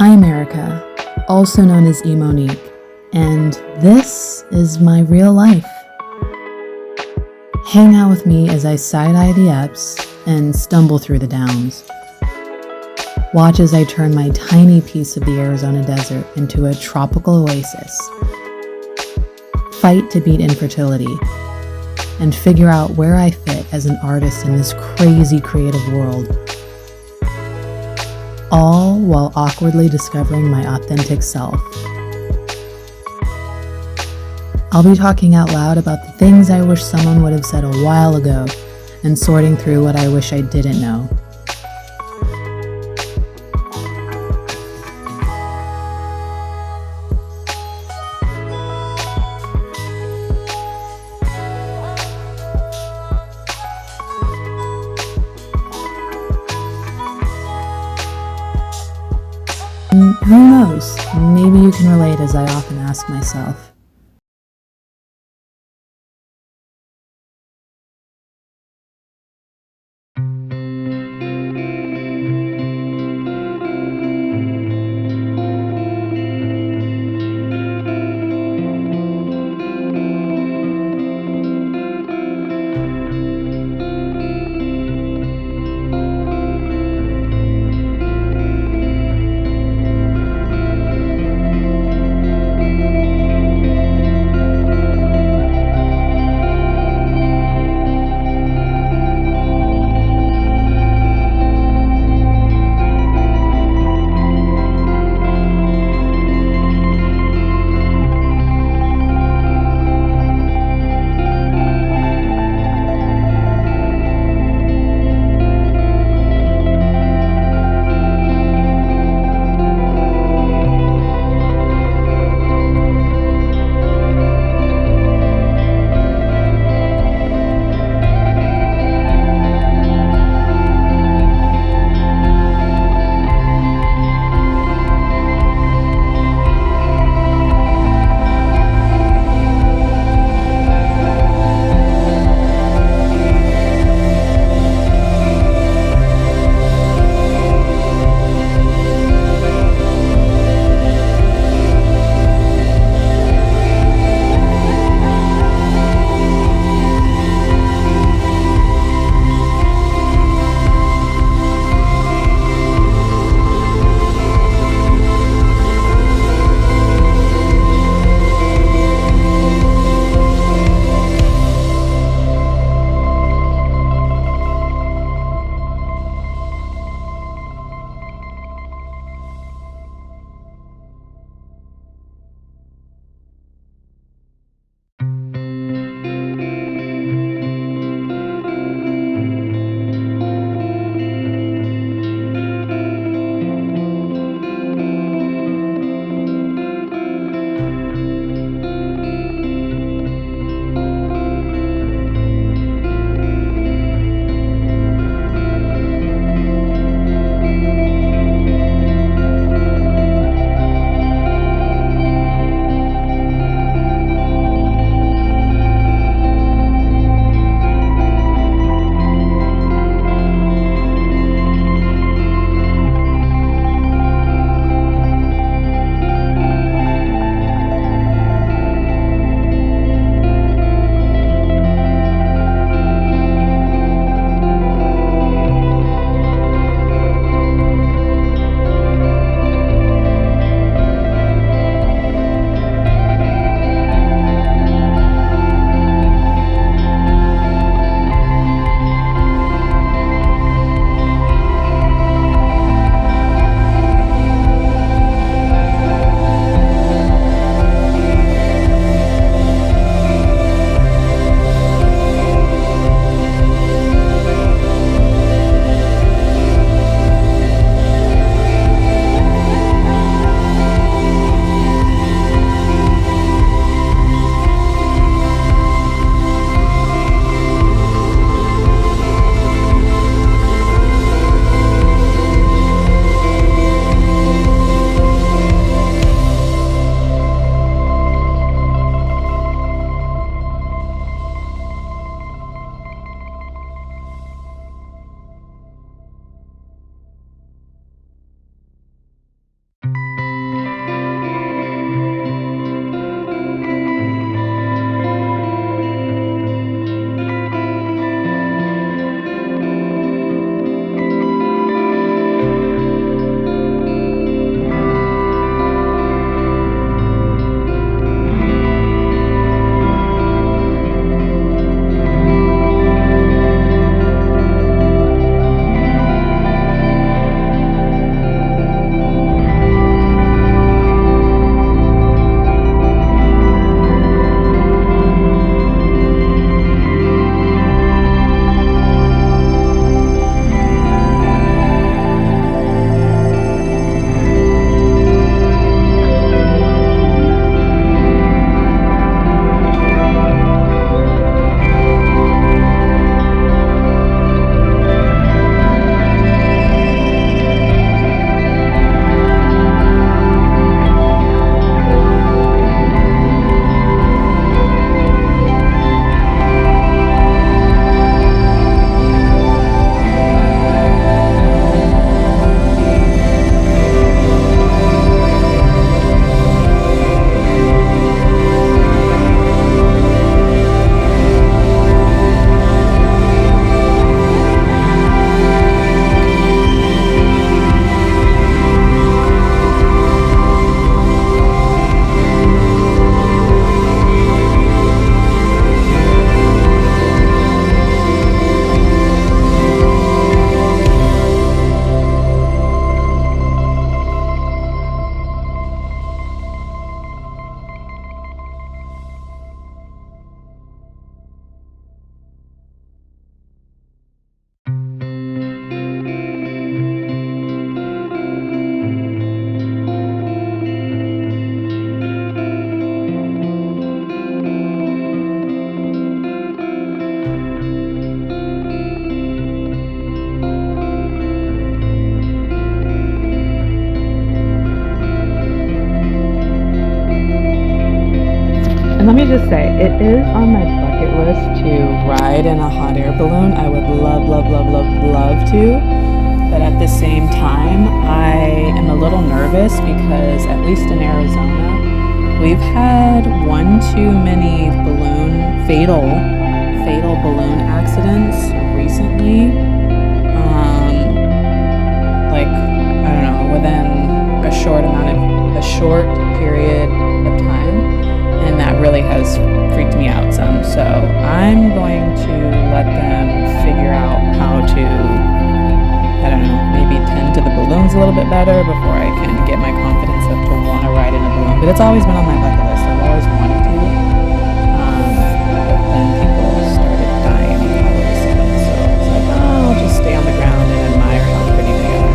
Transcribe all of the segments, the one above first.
I'm Erica, also known as E.MoniQue, and this is my real life. Hang out with me as I side-eye the ups and stumble through the downs. Watch as I turn my tiny piece of the Arizona desert into a tropical oasis. Fight to beat infertility and figure out where I fit as an artist in this crazy creative world. All while awkwardly discovering my authentic self. I'll be talking out loud about the things I wish someone would have said a while ago and sorting through what I wish I didn't know. Who knows? Maybe you can relate, as I often ask myself. to say, it is on my bucket list to ride in a hot air balloon. I would love, love, love, love, love to. But at the same time, I am a little nervous because, at least in Arizona, we've had one too many fatal balloon accidents recently. I don't know, within a short period of time, and that really has freaked me out some. So I'm going to let them figure out how to, I don't know, maybe tend to the balloons a little bit better before I can get my confidence up to want to ride in a balloon. But it's always been on my bucket list. I've always wanted to. But then people started dying all of a sudden. So it's like, oh, I'll just stay on the ground and admire how pretty they are.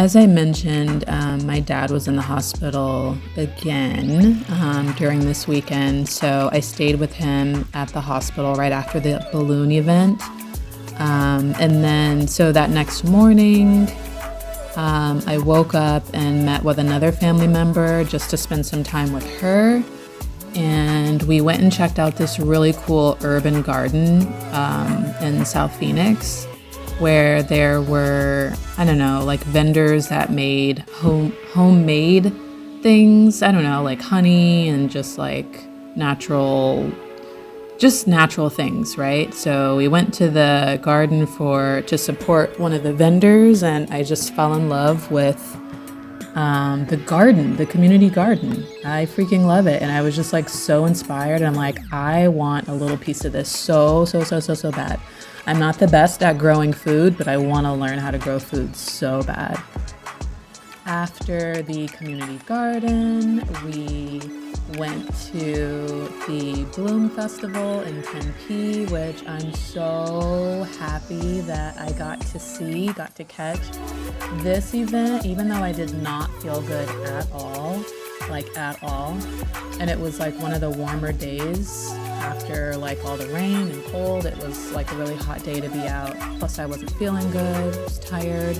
as I mentioned, my dad was in the hospital again during this weekend, so I stayed with him at the hospital right after the balloon event. And then, so that next morning, I woke up and met with another family member just to spend some time with her. And we went and checked out this really cool urban garden in South Phoenix, where there were, I don't know, like vendors that made homemade things, I don't know, like honey and just like natural things, right? So we went to the garden to support one of the vendors, and I just fell in love with the garden, the community garden. I freaking love it. And I was just like so inspired. I'm like, I want a little piece of this so bad. I'm not the best at growing food, but I want to learn how to grow food so bad. After the community garden, we went to the Bloom Festival in Tempe, which I'm so happy that I got to catch. This event, even though I did not feel good at all, and it was like one of the warmer days after like all the rain and cold. It was like a really hot day to be out. Plus I wasn't feeling good, I was tired.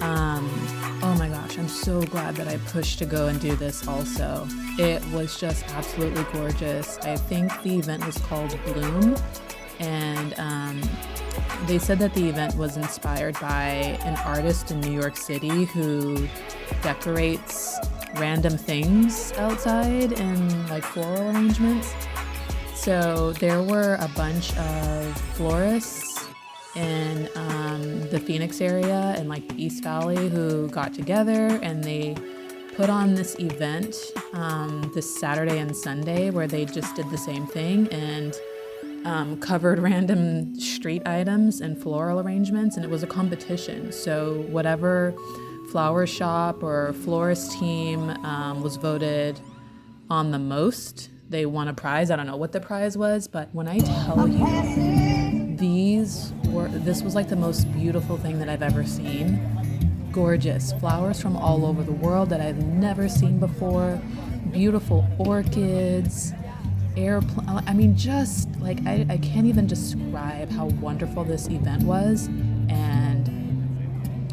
Oh my gosh, I'm so glad that I pushed to go and do this also. It was just absolutely gorgeous. I think the event was called Bloom, and they said that the event was inspired by an artist in New York City who decorates random things outside in like floral arrangements. So there were a bunch of florists in the Phoenix area and like the East Valley who got together, and they put on this event this Saturday and Sunday where they just did the same thing and covered random street items and floral arrangements, and it was a competition. So whatever flower shop or florist team was voted on the most, they won a prize. I don't know what the prize was, but when I tell you, this was like the most beautiful thing that I've ever seen. Gorgeous flowers from all over the world that I've never seen before, beautiful orchids, I mean, just like I can't even describe how wonderful this event was. And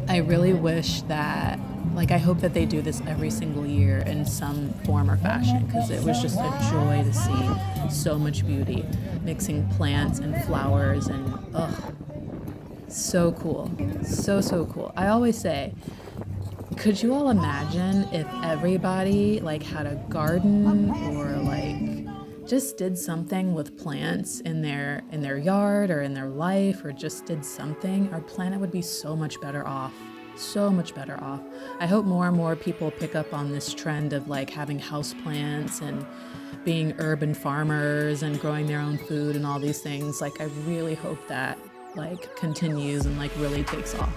I really wish that, like, I hope that they do this every single year in some form or fashion, because it was just a joy to see so much beauty, mixing plants and flowers, and so cool. So cool. I always say, could you all imagine if everybody like had a garden or like just did something with plants in their yard or in their life, or just did something? Our planet would be so much better off. So much better off. I hope more and more people pick up on this trend of like having houseplants and being urban farmers and growing their own food and all these things. Like, I really hope that like continues and like really takes off.